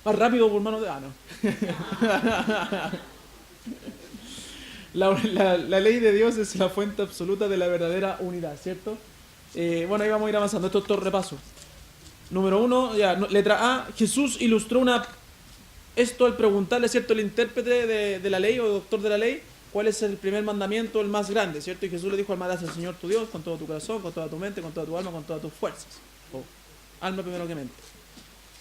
Más rápido por mano de... Ah, no. La ley de Dios es la fuente absoluta de la verdadera unidad, ¿cierto? Bueno, ahí vamos a ir avanzando. Esto es todo repaso. Número uno, ya, letra A. Jesús ilustró esto al preguntarle, ¿cierto?, el intérprete de la ley o doctor de la ley, cuál es el primer mandamiento, el más grande, ¿cierto? Y Jesús le dijo: amarás al Señor tu Dios con todo tu corazón, con toda tu mente, con toda tu alma, con todas tus fuerzas. O alma primero que mente.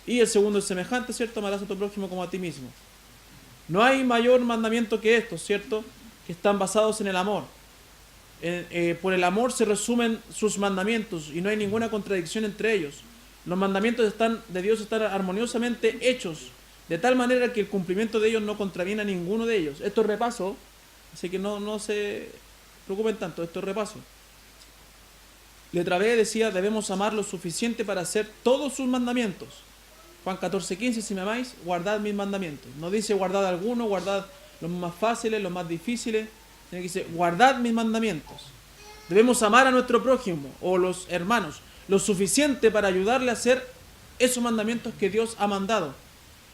Y el segundo es semejante, ¿cierto? Amarás a tu prójimo como a ti mismo. No hay mayor mandamiento que estos, ¿cierto?, que están basados en el amor. Por el amor se resumen sus mandamientos y no hay ninguna contradicción entre ellos. Los mandamientos de Dios están armoniosamente hechos, de tal manera que el cumplimiento de ellos no contraviene a ninguno de ellos. Esto es repaso, así que no se preocupen tanto, esto es repaso. Letra B decía: debemos amar lo suficiente para hacer todos sus mandamientos. Juan 14:15, si me amáis, guardad mis mandamientos. No dice guardad algunos, guardad los más fáciles, los más difíciles, sino que dice guardad mis mandamientos. Debemos amar a nuestro prójimo o los hermanos lo suficiente para ayudarle a hacer esos mandamientos que Dios ha mandado.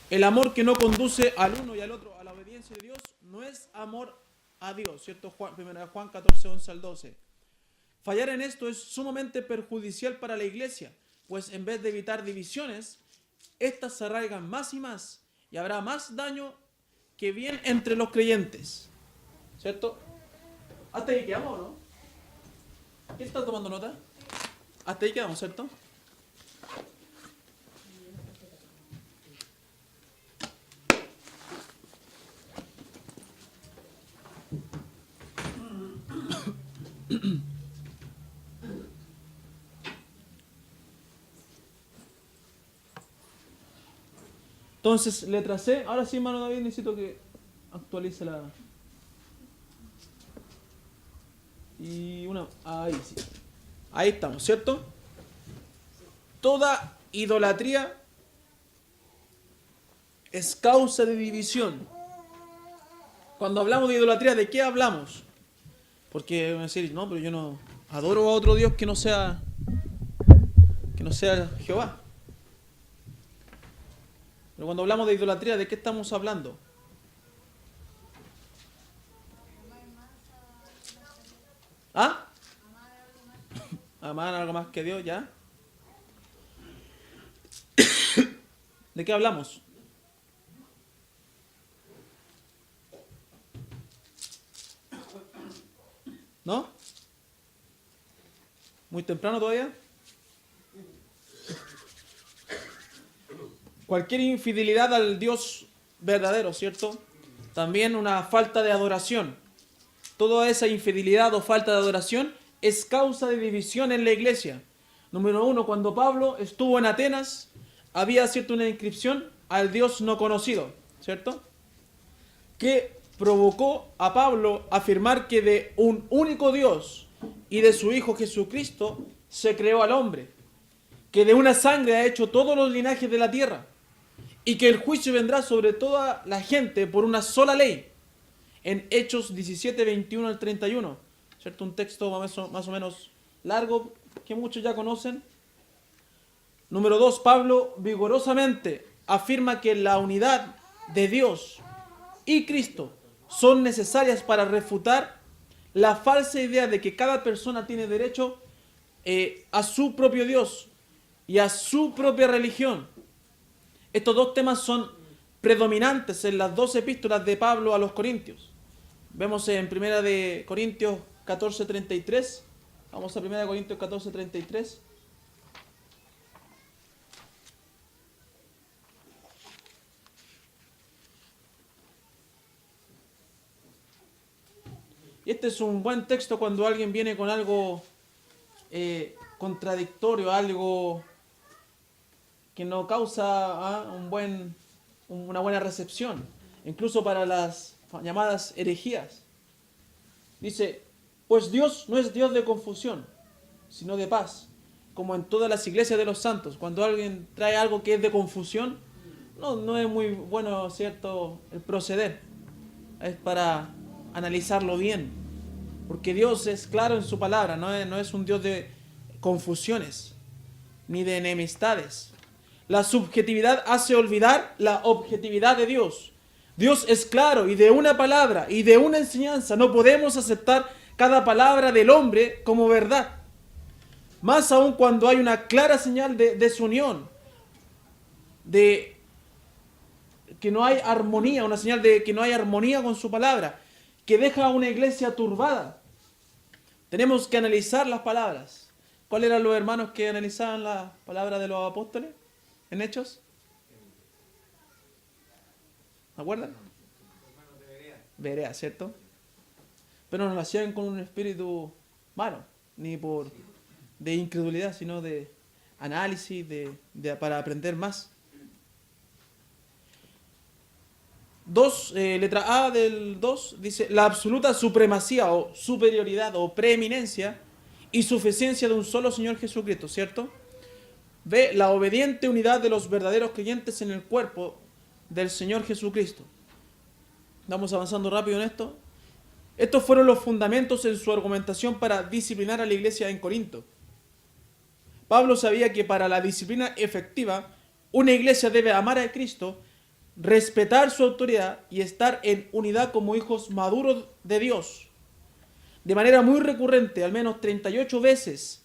El amor que no conduce al uno y al otro a la obediencia de Dios no es amor a Dios, ¿cierto? Primera Juan 14:11 al 12. Fallar en esto es sumamente perjudicial para la iglesia, pues en vez de evitar divisiones, estas se arraigan más y más, y habrá más daño que bien entre los creyentes, ¿cierto? Hasta ahí quedamos, ¿no? ¿Quién está tomando nota? Hasta ahí quedamos, ¿cierto? Entonces, letra C. Ahora sí, hermano David, necesito que actualice la... Y una... Ahí sí. Ahí estamos, ¿cierto? Toda idolatría es causa de división. Cuando hablamos de idolatría, ¿de qué hablamos? Porque van a decir: no, pero yo no adoro a otro Dios que no sea Jehová. Pero cuando hablamos de idolatría, ¿de qué estamos hablando? ¿Ah? Amar algo más que Dios, ¿ya? ¿De qué hablamos? ¿No? ¿Muy temprano todavía? Cualquier infidelidad al Dios verdadero, ¿cierto? También una falta de adoración. Toda esa infidelidad o falta de adoración es causa de división en la iglesia. Número uno, cuando Pablo estuvo en Atenas, había, ¿cierto?, una inscripción al Dios no conocido, ¿cierto?, que provocó a Pablo a afirmar que de un único Dios y de su Hijo Jesucristo se creó al hombre, que de una sangre ha hecho todos los linajes de la tierra, y que el juicio vendrá sobre toda la gente por una sola ley, en Hechos 17, 21 al 31, ¿cierto? Un texto más o menos largo que muchos ya conocen. Número 2, Pablo vigorosamente afirma que la unidad de Dios y Cristo son necesarias para refutar la falsa idea de que cada persona tiene derecho a su propio Dios y a su propia religión. Estos dos temas son predominantes en las dos epístolas de Pablo a los Corintios. Vemos en 1 de Corintios 14:33. Vamos a 1 de Corintios 14:33. Y este es un buen texto cuando alguien viene con algo contradictorio, algo que no causa una buena recepción, incluso para las llamadas herejías. Dice: pues Dios no es Dios de confusión, sino de paz, como en todas las iglesias de los santos. Cuando alguien trae algo que es de confusión, no es muy bueno, ¿cierto?, el proceder. Es para analizarlo bien, porque Dios es claro en su palabra, no es un Dios de confusiones ni de enemistades. La subjetividad hace olvidar la objetividad de Dios. Dios es claro y de una palabra y de una enseñanza no podemos aceptar cada palabra del hombre como verdad. Más aún cuando hay una clara señal de desunión, de que no hay armonía, una señal de que no hay armonía con su palabra, que deja a una iglesia turbada. Tenemos que analizar las palabras. ¿Cuáles eran los hermanos que analizaban las palabras de los apóstoles en Hechos? ¿Se acuerdan? Berea, ¿cierto? Pero no lo hacían con un espíritu malo, ni por de incredulidad, sino de análisis, para aprender más. Letra A del 2 dice: la absoluta supremacía o superioridad o preeminencia y suficiencia de un solo Señor Jesucristo, ¿cierto? B, la obediente unidad de los verdaderos creyentes en el cuerpo del Señor Jesucristo. Vamos avanzando rápido en esto. Estos fueron los fundamentos en su argumentación para disciplinar a la iglesia en Corinto. Pablo sabía que para la disciplina efectiva, una iglesia debe amar a Cristo, respetar su autoridad y estar en unidad como hijos maduros de Dios. De manera muy recurrente, al menos 38 veces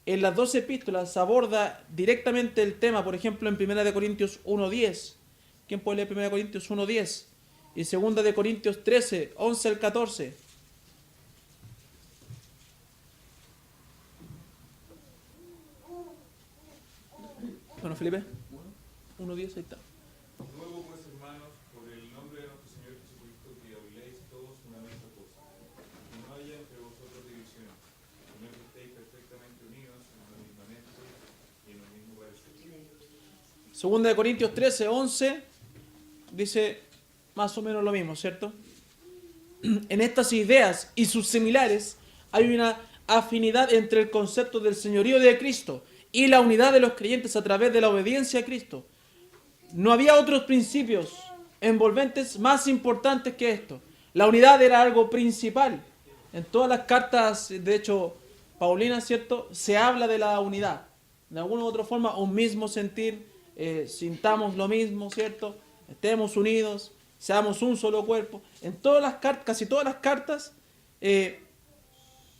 en las 12 epístolas se aborda directamente el tema, por ejemplo en 1 Corintios 1:10. ¿Quién puede leer 1 Corintios 1:10? Y 2 Corintios 13, 11 al 14. Bueno, Felipe. 1:10, ahí está. Luego, pues, hermanos, por el nombre de nuestro Señor Jesucristo, que habléis todos una misma cosa, que no haya entre vosotros divisiones, sino que estéis perfectamente unidos en la misma mente y en el mismo parecer. 2 Corintios 13, 11 dice más o menos lo mismo, ¿cierto? En estas ideas y sus similares hay una afinidad entre el concepto del señorío de Cristo y la unidad de los creyentes a través de la obediencia a Cristo. No había otros principios envolventes más importantes que esto. La unidad era algo principal. En todas las cartas, de hecho, paulinas, ¿cierto?, se habla de la unidad. De alguna u otra forma, un mismo sentir, sintamos lo mismo, ¿cierto? Estemos unidos, seamos un solo cuerpo. En todas las cartas, casi todas las cartas,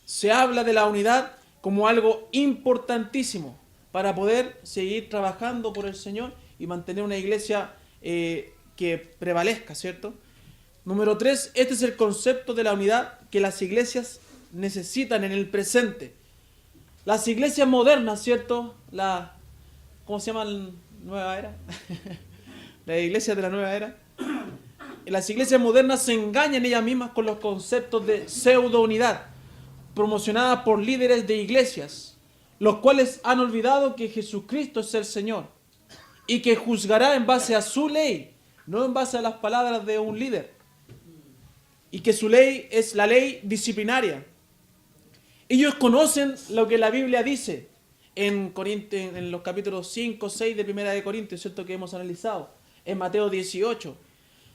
se habla de la unidad como algo importantísimo para poder seguir trabajando por el Señor y mantener una iglesia que prevalezca, ¿cierto? Número 3, este es el concepto de la unidad que las iglesias necesitan en el presente. Las iglesias modernas, ¿cierto? ¿Cómo se llama la nueva era? Las iglesias de la nueva era. Las iglesias modernas se engañan ellas mismas con los conceptos de pseudo-unidad, promocionadas por líderes de iglesias, los cuales han olvidado que Jesucristo es el Señor y que juzgará en base a su ley, no en base a las palabras de un líder, y que su ley es la ley disciplinaria. Ellos conocen lo que la Biblia dice en los capítulos 5, 6 de 1 de Corintios, ¿cierto?, que hemos analizado, en Mateo 18,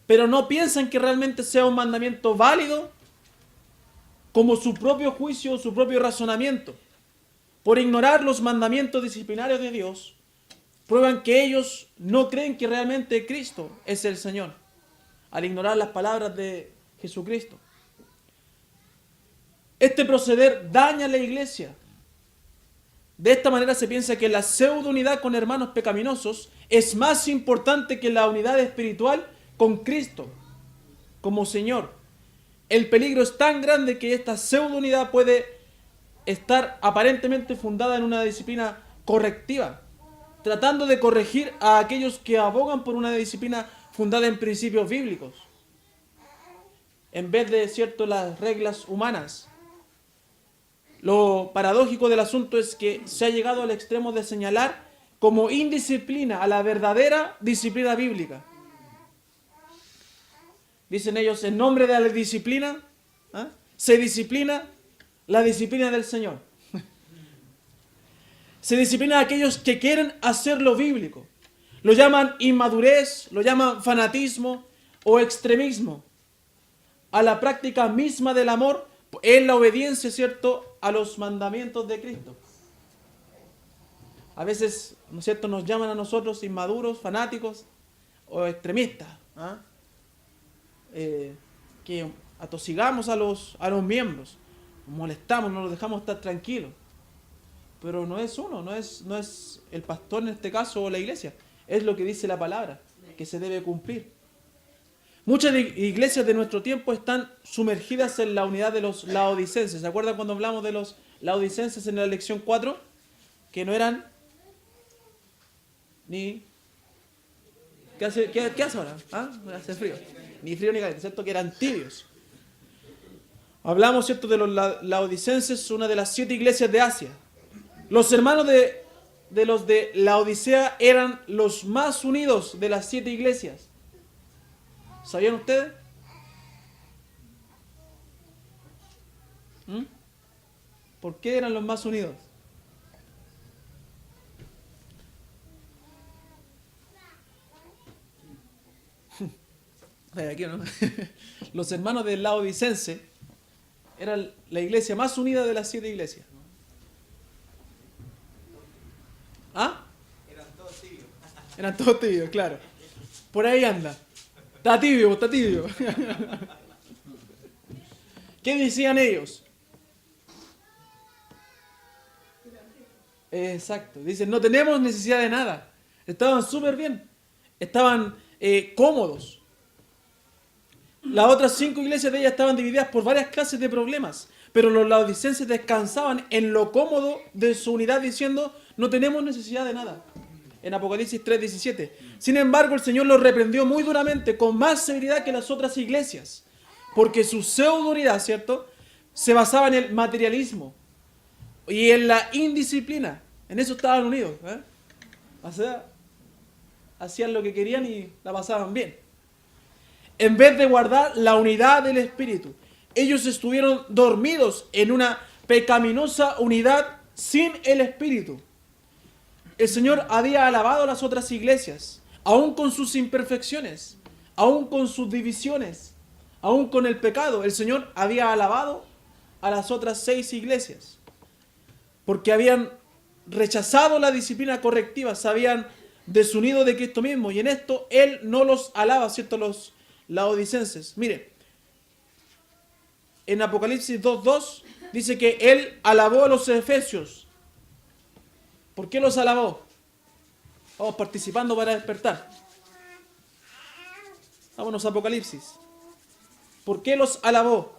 pero no piensan que realmente sea un mandamiento válido como su propio juicio o su propio razonamiento. Por ignorar los mandamientos disciplinarios de Dios, prueban que ellos no creen que realmente Cristo es el Señor, al ignorar las palabras de Jesucristo. Este proceder daña a la iglesia. De esta manera se piensa que la pseudo-unidad con hermanos pecaminosos es más importante que la unidad espiritual con Cristo como Señor. El peligro es tan grande que esta pseudo-unidad puede estar aparentemente fundada en una disciplina correctiva, tratando de corregir a aquellos que abogan por una disciplina fundada en principios bíblicos, en vez de, ¿cierto?, las reglas humanas. Lo paradójico del asunto es que se ha llegado al extremo de señalar como indisciplina a la verdadera disciplina bíblica. Dicen ellos, en nombre de la disciplina, se disciplina la disciplina del Señor. Se disciplina a aquellos que quieren hacer lo bíblico. Lo llaman inmadurez, lo llaman fanatismo o extremismo. A la práctica misma del amor es la obediencia, ¿cierto?, a los mandamientos de Cristo. a veces, ¿no es cierto?, nos llaman a nosotros inmaduros, fanáticos o extremistas, ¿ah? Que atosigamos a los miembros, nos molestamos, no los dejamos estar tranquilos. Pero no es uno, no es el pastor en este caso o la iglesia, es lo que dice la palabra, que se debe cumplir. Muchas iglesias de nuestro tiempo están sumergidas en la unidad de los laodicenses. ¿Se acuerdan cuando hablamos de los laodicenses en la lección 4? Que no eran ni... ¿Qué hace ahora? ¿Ah? Hace frío. Ni frío ni caliente, ¿cierto? Que eran tibios. Hablamos, ¿cierto?, de los laodicenses, una de las 7 iglesias de Asia. Los hermanos de los de Laodicea eran los más unidos de las 7 iglesias. ¿Sabían ustedes? ¿Por qué eran los más unidos? Aquí, ¿no? Los hermanos de Laodicense eran la iglesia más unida de las 7 iglesias. ¿Ah? Eran todos tibios, claro. Por ahí anda. Está tibio, está tibio. ¿Qué decían ellos? Exacto. Dicen, no tenemos necesidad de nada. Estaban súper bien. Estaban cómodos. Las otras 5 iglesias de ellas estaban divididas por varias clases de problemas. Pero los laodicenses descansaban en lo cómodo de su unidad diciendo, no tenemos necesidad de nada. En Apocalipsis 3:17. Sin embargo, el Señor los reprendió muy duramente, con más severidad que las otras iglesias. Porque su pseudo-unidad, ¿cierto?, se basaba en el materialismo y en la indisciplina. En eso estaban unidos, ¿eh? O sea, hacían lo que querían y la pasaban bien. En vez de guardar la unidad del Espíritu, ellos estuvieron dormidos en una pecaminosa unidad sin el Espíritu. El Señor había alabado a las otras iglesias, aún con sus imperfecciones, aún con sus divisiones, aún con el pecado. El Señor había alabado a las otras 6 iglesias, porque habían rechazado la disciplina correctiva, se habían desunido de Cristo mismo, y en esto Él no los alaba, ¿cierto?, los laodicenses. Mire, en Apocalipsis 2:2 dice que Él alabó a los efesios. ¿Por qué los alabó? Vamos participando para despertar. Vámonos a Apocalipsis. ¿Por qué los alabó?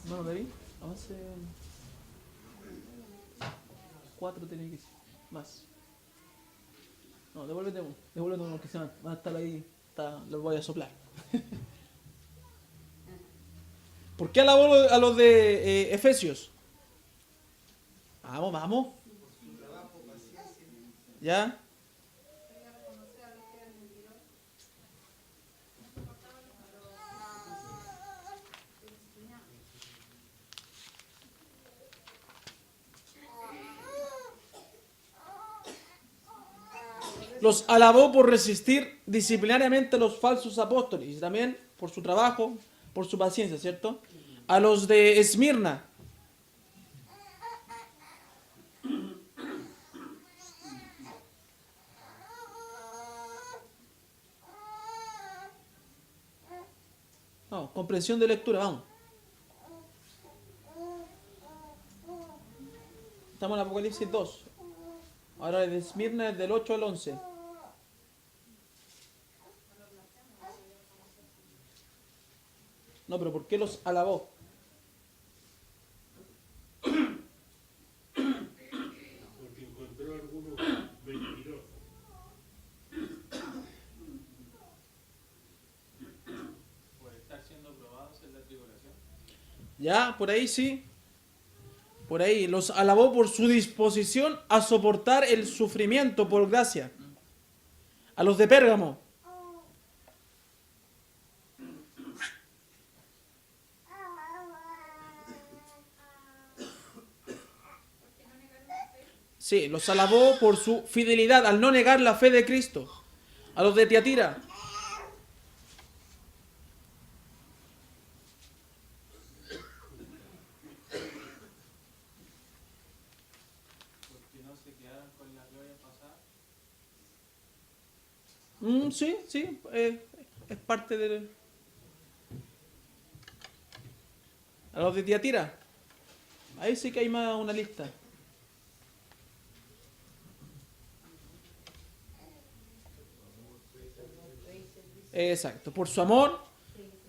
No, David, avance 4 tiene que ser. Más. No, devuélvete uno que se van a estar ahí, los voy a soplar. ¿Por qué alabó a los de Efesios? Vamos. ¿Ya? Los alabó por resistir disciplinariamente a los falsos apóstoles y también por su trabajo, por su paciencia, ¿cierto? A los de Esmirna. No, comprensión de lectura, vamos. Estamos en Apocalipsis 2. Ahora el de Esmirna es del 8 al 11. No, pero ¿por qué los alabó? Porque encontró algunos mentirosos. Por estar siendo probados en la tribulación. Ya, por ahí sí. Por ahí los alabó por su disposición a soportar el sufrimiento por gracia. A los de Pérgamo. Sí, los alabó por su fidelidad al no negar la fe de Cristo. A los de Tiatira. Porque no se quedaron con la gloria pasada. Sí, sí, es parte del... A los de Tiatira. Ahí sí que hay más una lista. Exacto, por su amor,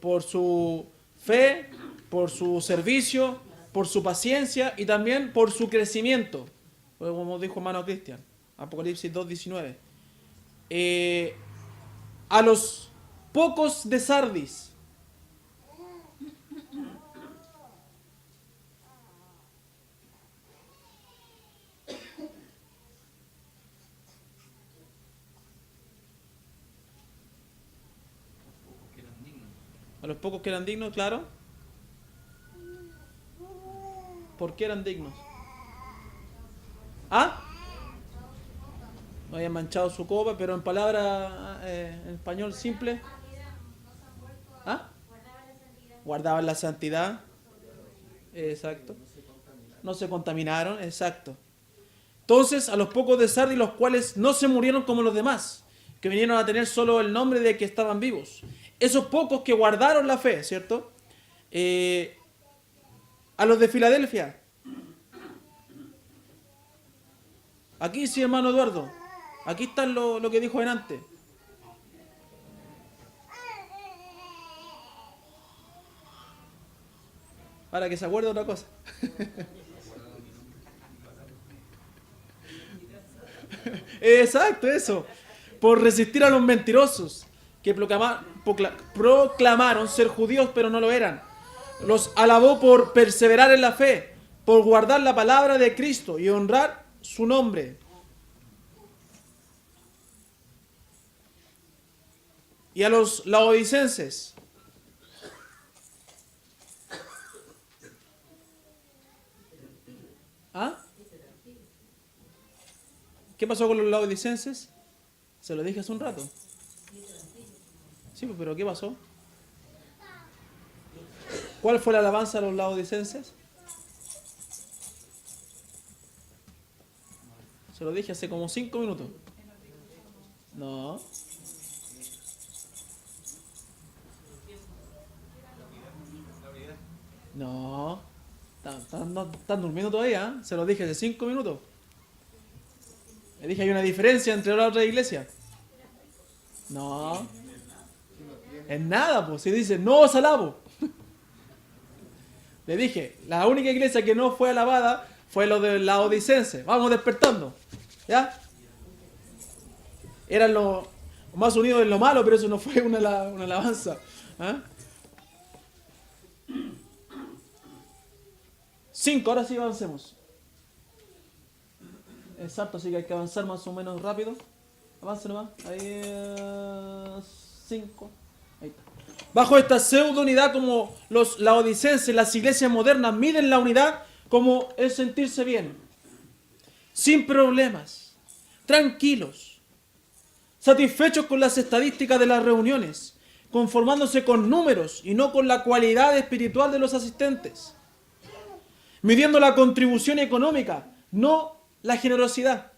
por su fe, por su servicio, por su paciencia y también por su crecimiento. Como dijo hermano Cristian, Apocalipsis 2:19. A los pocos de Sardis. Que eran dignos. A los pocos que eran dignos, claro. ¿Por qué eran dignos? ¿Ah? No habían manchado su copa, pero en palabra, en español simple. ¿Ah? Guardaban la santidad. Exacto. No se contaminaron, exacto. Entonces, a los pocos de Sardis, los cuales no se murieron como los demás, que vinieron a tener solo el nombre de que estaban vivos. Esos pocos que guardaron la fe, ¿cierto? A los de Filadelfia. Aquí sí, hermano Eduardo. Aquí está lo que dijo antes. Para que se acuerde otra cosa. Exacto, eso. Por resistir a los mentirosos que proclamaron ser judíos pero no lo eran. Los alabó por perseverar en la fe, por guardar la palabra de Cristo y honrar su nombre. Y a los laodicenses. ¿Ah? ¿Qué pasó con los laodicenses? Se lo dije hace un rato. Sí, pero ¿qué pasó? ¿Cuál fue la alabanza a los laodicenses? Se lo dije hace como 5 minutos. No. No. Están durmiendo todavía, ¿eh? Se lo dije hace 5 minutos. Le dije, hay una diferencia entre la otra iglesia. No. En nada, pues. Si dice, no os alabo. Le dije, la única iglesia que no fue alabada fue lo de Laodicense. Vamos despertando. ¿Ya? Eran los más unidos en lo malo, pero eso no fue una alabanza. ¿Ah? 5, ahora sí avancemos. Exacto, así que hay que avanzar más o menos rápido. Avance nomás. Ahí. 5. Ahí está. Bajo esta pseudo unidad, como los laodicenses, las iglesias modernas miden la unidad como el sentirse bien, sin problemas, tranquilos, satisfechos con las estadísticas de las reuniones, conformándose con números y no con la cualidad espiritual de los asistentes, midiendo la contribución económica, no la generosidad,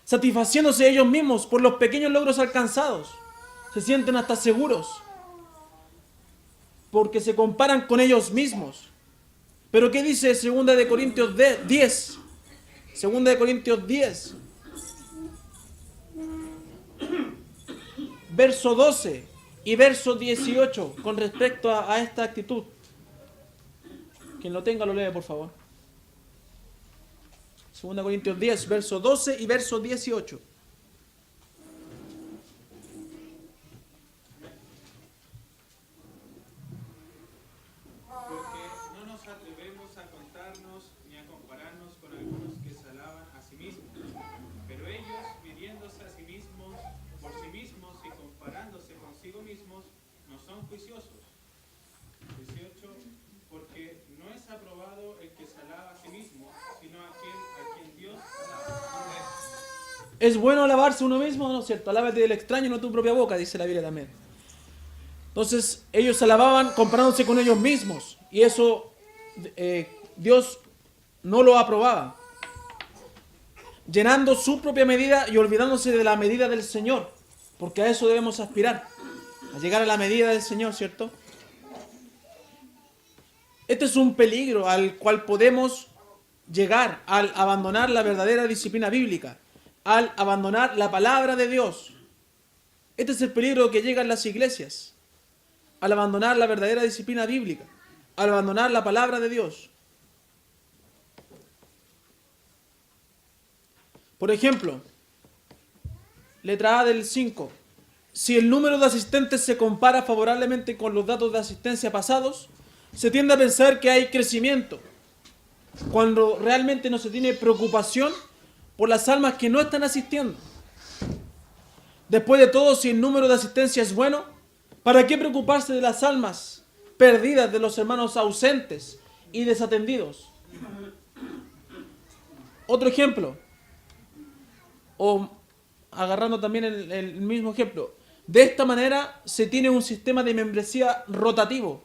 satisfaciéndose ellos mismos por los pequeños logros alcanzados, se sienten hasta seguros porque se comparan con ellos mismos. Pero ¿qué dice 2 de Corintios 10? 2 de Corintios 10, verso 12 y verso 18 con respecto a esta actitud. Quien lo tenga lo lee, por favor. 2 Corintios 10, verso 12 y verso 18. Porque no nos atrevemos a contarnos ni a compararnos con algunos que se alaban a sí mismos. Pero ellos, midiéndose a sí mismos, por sí mismos y comparándose consigo mismos, no son juiciosos. 18. Porque no es aprobado el que se alaba a sí mismo, sino aquel a quien Dios ha ¿Es bueno alabarse uno mismo? No es cierto. Alábate del extraño, no tu propia boca, dice la Biblia también. Entonces, ellos se alababan comparándose con ellos mismos. Y eso Dios no lo aprobaba. Llenando su propia medida y olvidándose de la medida del Señor. Porque a eso debemos aspirar. A llegar a la medida del Señor, ¿cierto? Este es un peligro al cual podemos llegar al abandonar la verdadera disciplina bíblica. Al abandonar la palabra de Dios. Este es el peligro que llega en las iglesias. Al abandonar la verdadera disciplina bíblica. Al abandonar la palabra de Dios. Por ejemplo, letra A del 5. Si el número de asistentes se compara favorablemente con los datos de asistencia pasados, se tiende a pensar que hay crecimiento, cuando realmente no se tiene preocupación por las almas que no están asistiendo. Después de todo, si el número de asistencia es bueno, ¿para qué preocuparse de las almas perdidas de los hermanos ausentes y desatendidos? Otro ejemplo, o agarrando también el mismo ejemplo, de esta manera se tiene un sistema de membresía rotativo,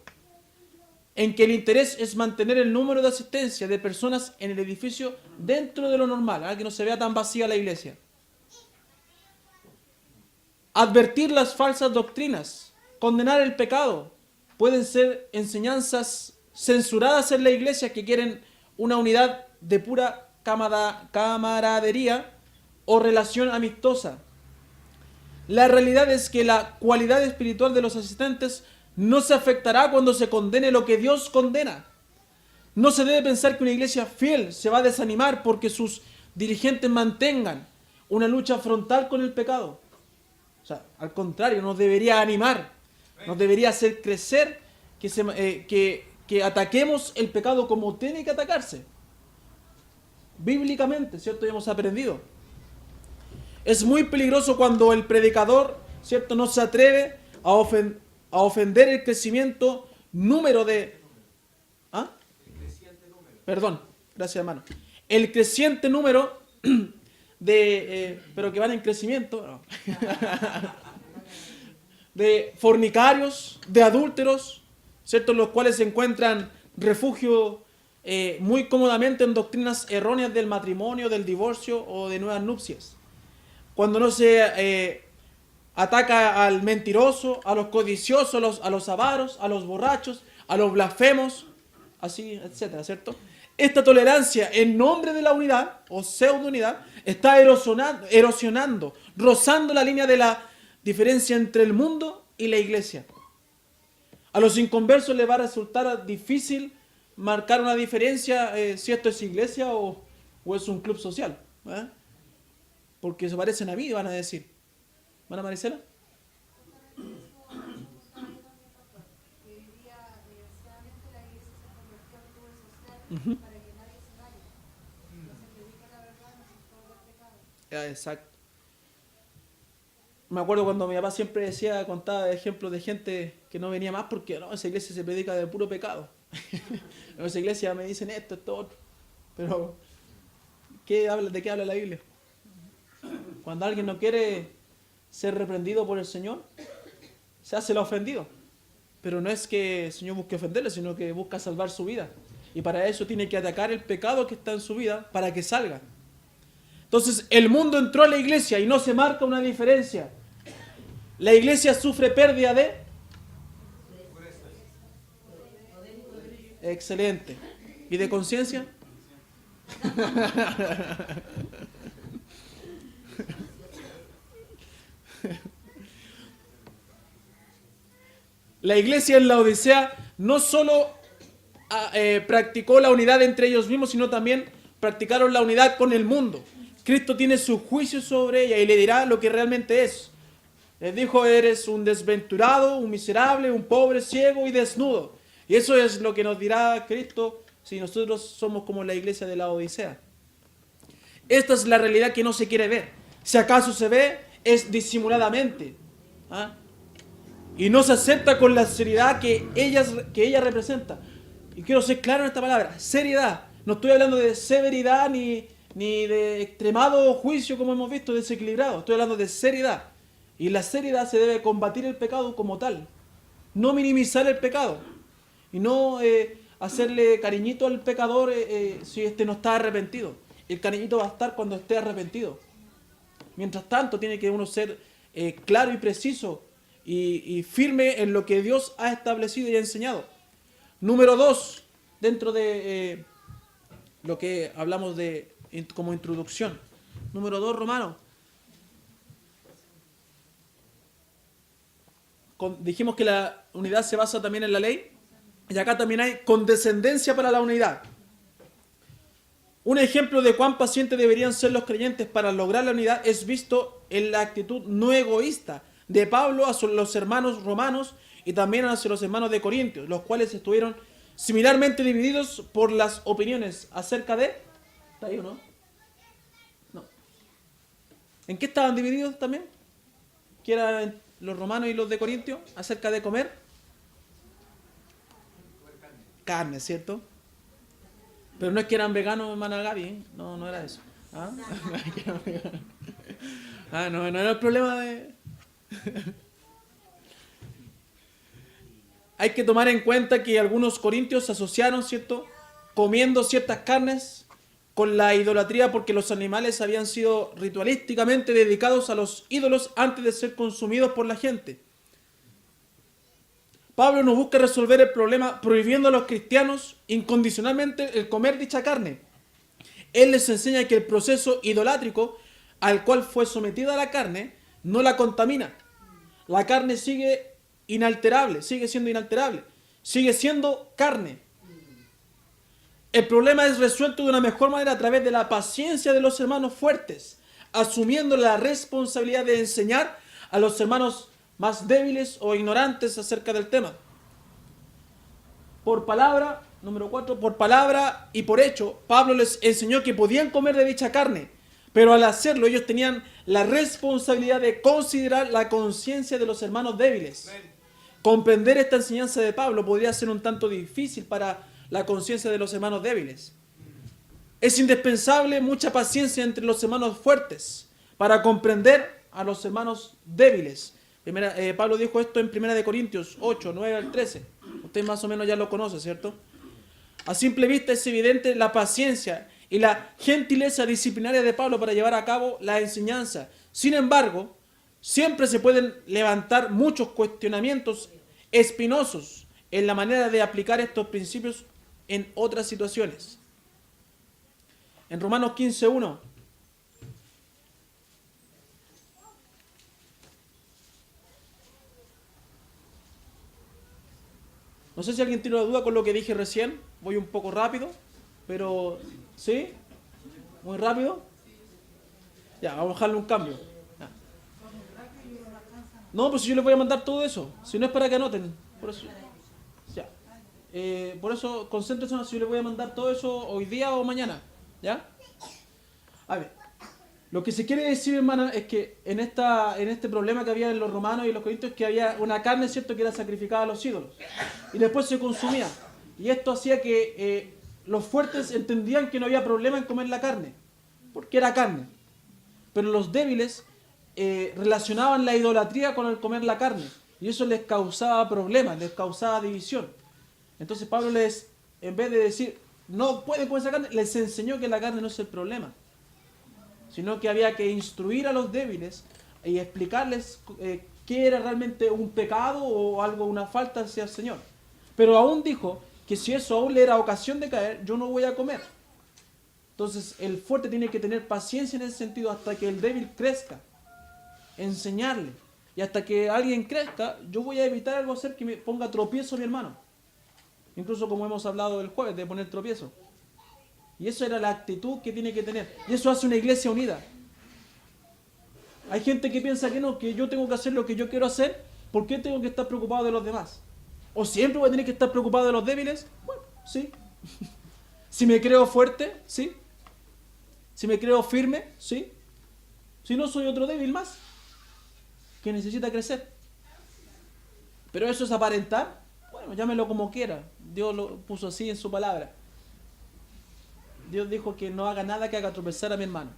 en que el interés es mantener el número de asistencia de personas en el edificio dentro de lo normal, que no se vea tan vacía la iglesia. Advertir las falsas doctrinas, condenar el pecado, pueden ser enseñanzas censuradas en la iglesia que quieren una unidad de pura camaradería o relación amistosa. La realidad es que la cualidad espiritual de los asistentes no se afectará cuando se condene lo que Dios condena. No se debe pensar que una iglesia fiel se va a desanimar porque sus dirigentes mantengan una lucha frontal con el pecado. O sea, al contrario, nos debería animar, nos debería hacer crecer que ataquemos el pecado como tiene que atacarse. Bíblicamente, ¿cierto? Ya hemos aprendido. Es muy peligroso cuando el predicador, ¿cierto?, no se atreve a ofender el crecimiento número de... ¿Ah? Perdón, gracias hermano. El creciente número de... pero que van en crecimiento, no. De fornicarios, de adúlteros, ¿cierto?, los cuales se encuentran refugio muy cómodamente en doctrinas erróneas del matrimonio, del divorcio o de nuevas nupcias. Cuando no se ataca al mentiroso, a los codiciosos, a los avaros, a los borrachos, a los blasfemos, así, etcétera, ¿cierto? Esta tolerancia en nombre de la unidad o pseudo-unidad está erosionando, rozando la línea de la diferencia entre el mundo y la iglesia. A los inconversos les va a resultar difícil marcar una diferencia si esto es iglesia o es un club social, porque se parecen a mí, van a decir. ¿Van a Marisela? Exacto. Me acuerdo cuando mi papá siempre contaba ejemplos de gente que no venía más porque no, esa iglesia se predica de puro pecado. En esa iglesia me dicen esto otro. Pero, ¿de qué habla la Biblia? Cuando alguien no quiere ser reprendido por el Señor, se hace el ofendido. Pero no es que el Señor busque ofenderle, sino que busca salvar su vida. Y para eso tiene que atacar el pecado que está en su vida para que salga. Entonces, el mundo entró a la iglesia y no se marca una diferencia. La iglesia sufre pérdida de... Excelente. ¿Y de conciencia? La iglesia en la Odisea no solo practicó la unidad entre ellos mismos, sino también practicaron la unidad con el mundo. Cristo tiene su juicio sobre ella y le dirá lo que realmente es. Les dijo, eres un desventurado, un miserable, un pobre, ciego y desnudo. Y eso es lo que nos dirá Cristo si nosotros somos como la iglesia de la Odisea. Esta es la realidad que no se quiere ver. Si acaso se ve, es disimuladamente. Y no se acepta con la seriedad que ella representa. Y quiero ser claro en esta palabra, seriedad. No estoy hablando de severidad ni ni de extremado juicio como hemos visto, desequilibrado. Estoy hablando de seriedad. Y la seriedad se debe combatir el pecado como tal. No minimizar el pecado. Y no hacerle cariñito al pecador si este no está arrepentido. El cariñito va a estar cuando esté arrepentido. Mientras tanto, tiene que uno ser claro y preciso y firme en lo que Dios ha establecido y ha enseñado. Número 2, dentro de lo que hablamos de como introducción. Número 2, Romano. Dijimos que la unidad se basa también en la ley. Y acá también hay condescendencia para la unidad. Un ejemplo de cuán pacientes deberían ser los creyentes para lograr la unidad es visto en la actitud no egoísta de Pablo hacia los hermanos romanos y también hacia los hermanos de Corintios, los cuales estuvieron similarmente divididos por las opiniones acerca de... ¿Está ahí o no? No. ¿En qué estaban divididos también? ¿Qué eran los romanos y los de Corintios? Acerca de comer. Carne, ¿cierto? Pero no es que eran veganos, hermana Gaby, ¿eh? No era eso. ¿Ah? No era el problema de... Hay que tomar en cuenta que algunos corintios se asociaron, ¿cierto?, comiendo ciertas carnes con la idolatría porque los animales habían sido ritualísticamente dedicados a los ídolos antes de ser consumidos por la gente. Pablo no busca resolver el problema prohibiendo a los cristianos incondicionalmente el comer dicha carne. Él les enseña que el proceso idolátrico al cual fue sometida la carne no la contamina. La carne sigue inalterable, sigue siendo inalterable, sigue siendo carne. El problema es resuelto de una mejor manera a través de la paciencia de los hermanos fuertes, asumiendo la responsabilidad de enseñar a los hermanos más débiles o ignorantes acerca del tema. Por palabra, número 4, por palabra y por hecho, Pablo les enseñó que podían comer de dicha carne, pero al hacerlo ellos tenían la responsabilidad de considerar la conciencia de los hermanos débiles. Comprender esta enseñanza de Pablo podría ser un tanto difícil para la conciencia de los hermanos débiles. Es indispensable mucha paciencia entre los hermanos fuertes para comprender a los hermanos débiles. Pablo dijo esto en 1 Corintios 8, 9 al 13. Usted más o menos ya lo conoce, ¿cierto? A simple vista es evidente la paciencia y la gentileza disciplinaria de Pablo para llevar a cabo la enseñanza. Sin embargo, siempre se pueden levantar muchos cuestionamientos espinosos en la manera de aplicar estos principios en otras situaciones. En Romanos 15:1. No sé si alguien tiene una duda con lo que dije recién. Voy un poco rápido, pero ¿sí? Muy rápido. Ya, vamos a dejarle un cambio. Ya. No, pues yo les voy a mandar todo eso. Si no es para que anoten. Por eso, ya. Por eso, concéntrense si yo les voy a mandar todo eso hoy día o mañana. ¿Ya? A ver. Lo que se quiere decir, hermana, es que en este problema que había en los romanos y los corintios, que había una carne, ¿cierto?, que era sacrificada a los ídolos. Y después se consumía. Y esto hacía que los fuertes entendían que no había problema en comer la carne, porque era carne. Pero los débiles relacionaban la idolatría con el comer la carne. Y eso les causaba problemas, les causaba división. Entonces Pablo en vez de decir, no pueden comer esa carne, les enseñó que la carne no es el problema, sino que había que instruir a los débiles y explicarles qué era realmente un pecado o algo, una falta hacia el Señor. Pero aún dijo que si eso aún le era ocasión de caer, yo no voy a comer. Entonces el fuerte tiene que tener paciencia en ese sentido hasta que el débil crezca, enseñarle. Y hasta que alguien crezca, yo voy a evitar algo hacer que me ponga tropiezo a mi hermano. Incluso como hemos hablado el jueves, de poner tropiezo. Y eso era la actitud que tiene que tener. Y eso hace una iglesia unida. Hay gente que piensa que no, que yo tengo que hacer lo que yo quiero hacer. ¿Por qué tengo que estar preocupado de los demás? ¿O siempre voy a tener que estar preocupado de los débiles? Bueno, sí. Si me creo fuerte, sí. Si me creo firme, sí. Si no, soy otro débil más que necesita crecer. Pero eso es aparentar. Bueno, llámelo como quiera. Dios lo puso así en su palabra. Dios dijo que no haga nada que haga tropezar a mi hermano.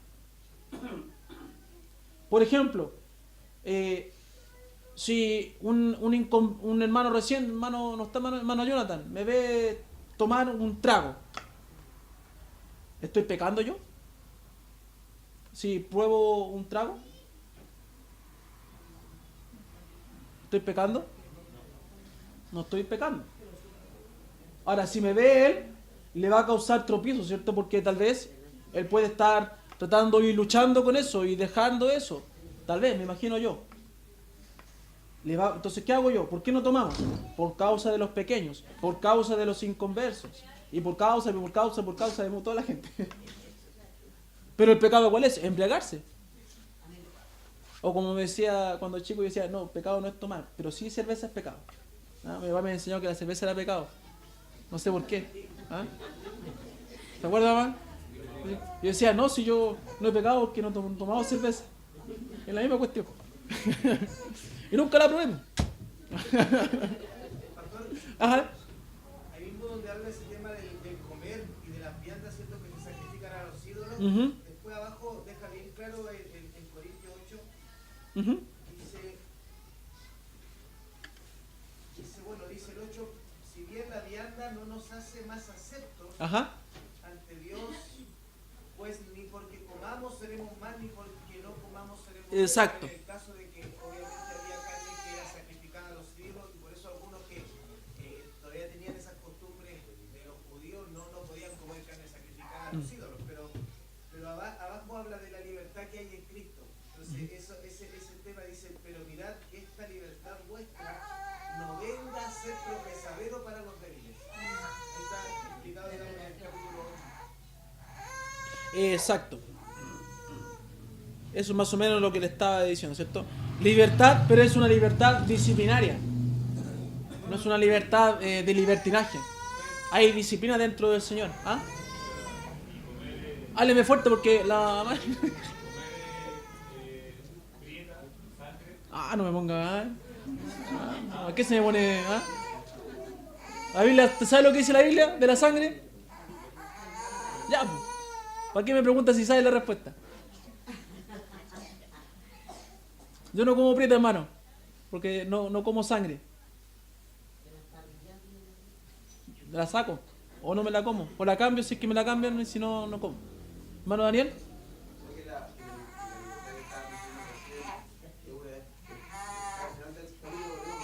Por ejemplo, si un hermano recién, hermano, no está hermano Jonathan, me ve tomar un trago, ¿estoy pecando yo? Si pruebo un trago, ¿estoy pecando? No estoy pecando. Ahora, si me ve él, le va a causar tropiezo, ¿cierto? Porque tal vez él puede estar tratando y luchando con eso y dejando eso. Tal vez, me imagino yo. Entonces, ¿qué hago yo? ¿Por qué no tomamos? Por causa de los pequeños, por causa de los inconversos y por causa de toda la gente. Pero el pecado, ¿cuál es? Embriagarse. O como me decía cuando chico, yo decía, no, pecado no es tomar, pero sí cerveza es pecado. ¿Ah? Mi papá me enseñó que la cerveza era pecado. No sé por qué. ¿Ah? ¿Te acuerdas, mamá? Yo decía, no, si yo no he pecado porque no he tomado cerveza. Es la misma cuestión. Y nunca la probé. Ajá. Ahí mismo donde habla ese tema del comer y de las viandas, ¿cierto? Que se sacrifican a los ídolos. Ujú. Después abajo deja bien claro en Corintios 8, Ujú. dice el 8, si bien la vianda no nos hace más aceptos Ajá. ante Dios, pues ni porque comamos seremos más, ni porque no comamos seremos Exacto. menos. En el caso de que obviamente había carne que era sacrificada a los ídolos, y por eso algunos que todavía tenían esas costumbres de los judíos no podían comer carne sacrificada a los ídolos, pero abajo habla de la libertad que hay en Cristo. Entonces ese tema dice, pero mirad que esta libertad vuestra no venga a ser tropezadero para los débiles. Ahí está explicado, digamos, en el capítulo 8. Exacto. Eso es más o menos lo que le estaba diciendo, ¿cierto? Libertad, pero es una libertad disciplinaria. No es una libertad de libertinaje. Hay disciplina dentro del Señor. ¿Ah? Hábleme fuerte porque la... Ah, no me ponga... ¿A qué se me pone? ¿Ah? ¿La Biblia, ¿sabes lo que dice la Biblia de la sangre? Ya, pues. ¿Para qué me preguntas si sabes la respuesta? Yo no como prieta, hermano, porque no como sangre. La saco, o no me la como, o la cambio si es que me la cambian, y si no, no como. Hermano Daniel. Porque la libertad que está diciendo que al final del periodo una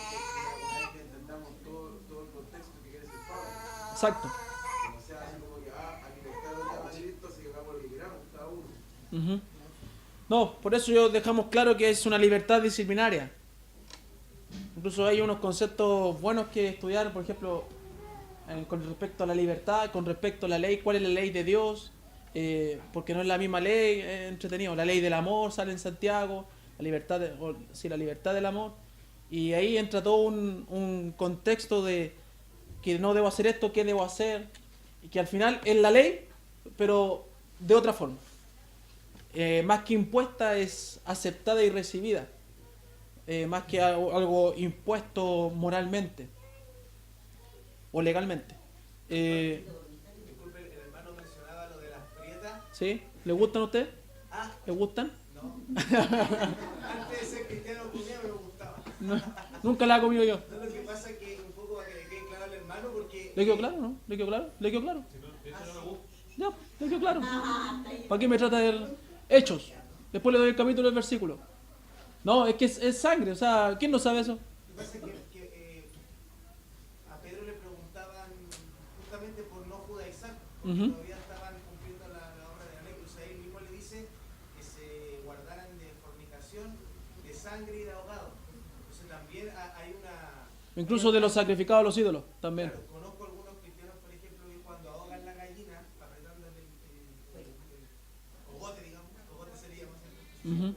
vez que entendamos todo el contexto que quiere decir Pablo. Exacto. O sea, así como que a libertad lo llama Cristo, así que hagamos lo que queramos, cada uno. Ujú. No, por eso yo dejamos claro que es una libertad disciplinaria. Incluso hay unos conceptos buenos que estudiar, por ejemplo, con respecto a la libertad, con respecto a la ley, cuál es la ley de Dios, porque no es la misma ley, entretenido. La ley del amor sale en Santiago, la libertad, la libertad del amor, y ahí entra todo un contexto de que no debo hacer esto, qué debo hacer, y que al final es la ley, pero de otra forma. Más que impuesta es aceptada y recibida, más que algo impuesto moralmente o legalmente. Disculpe, el hermano mencionaba lo de las prietas. ¿Sí? ¿Le gustan a usted? Ah, ¿Le gustan? no. Antes de ser cristiano comía, me gustaba. No, nunca la he comido yo. No, lo que pasa es que un poco para que le quede claro al hermano, porque ¿Le quedó claro, no? ¿Le quedó claro? ¿Le quedó claro? Ya, le quedó claro. ¿Para qué me trata de hechos? Después le doy el capítulo del versículo. No, es que es sangre, o sea, ¿quién no sabe eso? lo que pasa es que a Pedro le preguntaban justamente por no judaizar, porque Ujú. todavía estaban cumpliendo la obra de la ley. O sea, él mismo le dice que se guardaran de fornicación, de sangre y de ahogado. Entonces también hay una... Incluso de los sacrificados a los ídolos, también. Claro, conozco algunos cristianos, por ejemplo, que cuando ahogan la gallina, apretándole el cogote, digamos, cogote sería más o menos, Ujú.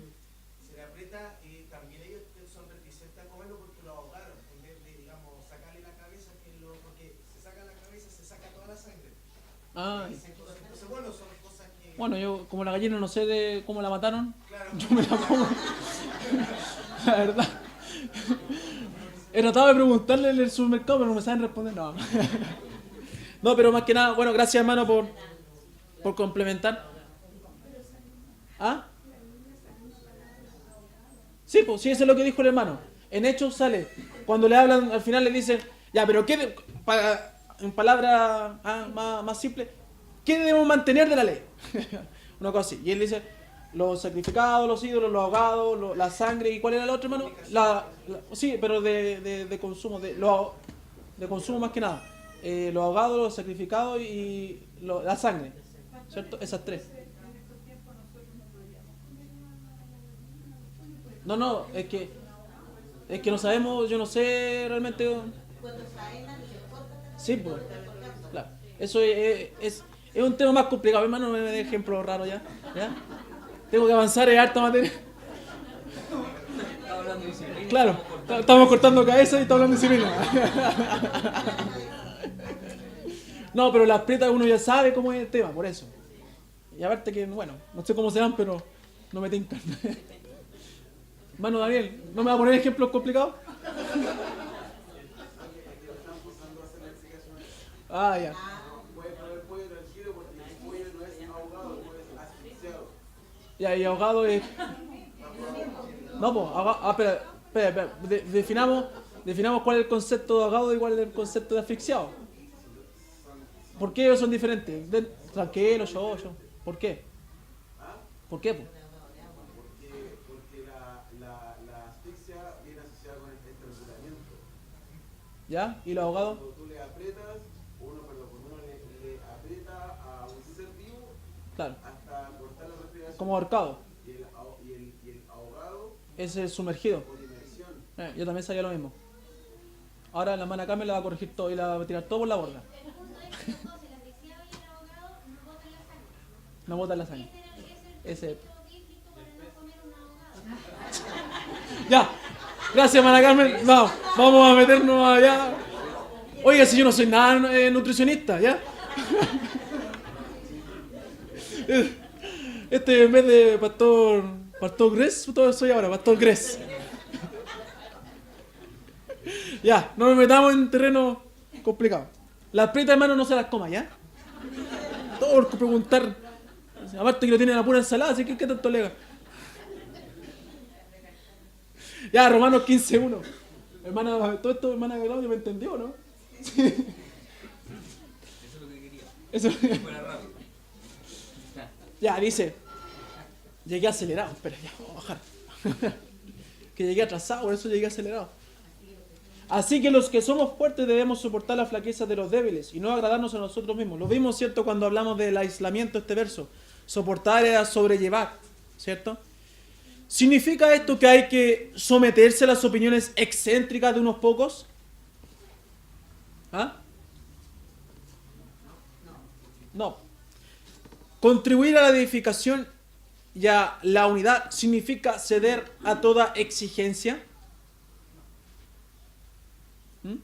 se le aprieta, también ellos son reticentes a comerlo porque lo ahogaron, en vez de, digamos, sacarle la cabeza, porque se saca la cabeza, se saca toda la sangre. Ah, Entonces, bueno, son cosas que... bueno, yo como la gallina no sé de cómo la mataron, Claro, yo me la como. La verdad. He tratado de preguntarle en el supermercado, pero no me saben responder. No. No, pero más que nada, bueno, gracias hermano por complementar. ¿Ah? Sí, pues sí, eso es lo que dijo el hermano. En Hechos sale, cuando le hablan, al final le dicen, ya, pero ¿qué, en palabras más simples, ¿qué debemos mantener de la ley? Una cosa así. Y él dice, los sacrificados, los ídolos, los ahogados, la sangre, ¿y cuál era el otro, hermano? Sí, pero de consumo, de consumo más que nada. Los ahogados, los sacrificados y la sangre, ¿cierto? Esas tres. No, es que no sabemos, yo no sé realmente. Sí, pues. Claro. Eso es un tema más complicado, hermano, no me dé ejemplo raro ya. Tengo que avanzar en harta materia. Claro, estamos cortando cabeza y estamos hablando de disciplina. No, pero las prietas uno ya sabe cómo es el tema, por eso. Y aparte que, bueno, no sé cómo serán, pero no me tincan. Hermano Daniel, ¿no me va a poner ejemplos complicados? Ah, ya. Ya, y ahogado es... No, pues, espera. Definamos cuál es el concepto de ahogado y cuál es el concepto de asfixiado. ¿Por qué ellos son diferentes? Tranquilo, yo. ¿Por qué? ¿Por qué, pues? Porque la asfixia viene asociada con el estrangulamiento. ¿Ya? ¿Y los ahogados? Cuando tú le aprietas, cuando uno le aprieta a un ser vivo, Claro. hasta cortar la respiración. Como ahorcado. Y el ahogado Es el sumergido. por inmersión. Yo también sabía lo mismo. Ahora la hermana Carmen la va a corregir todo y la va a tirar todo por la borda. El punto es que los dos, el asfixiado y el ahogado, no botan la sangre. No botan la sangre. Ese era Ese. el concepto bíblico para no comer un ahogado. Ya. Gracias, hermana Carmen. Vamos a meternos allá. Oiga, si yo no soy nada nutricionista, ¿ya? En vez de Pastor Gres, todo soy ahora, Pastor Gres. Ya, no nos metamos en terreno complicado. Las prietas, hermano, no se las coma, ¿ya? Todo por preguntar. Aparte que lo tienen en la pura ensalada, así que ¿qué tanto lega? Ya, Romanos 15:1. Hermana, todo esto, hermana Claudia, ¿me entendió, no? Sí. Eso es lo que quería. Eso. Que fuera rápido. Ya, dice. Llegué acelerado. Espera, ya, vamos a bajar. Que llegué atrasado, por eso llegué acelerado. Así que los que somos fuertes debemos soportar la flaqueza de los débiles y no agradarnos a nosotros mismos. Lo vimos, ¿cierto?, cuando hablamos del aislamiento, este verso. Soportar era sobrellevar, ¿cierto? ¿Significa esto que hay que someterse a las opiniones excéntricas de unos pocos? ¿Ah? No. Contribuir a la edificación y a la unidad significa ceder a toda exigencia. ¿Mm?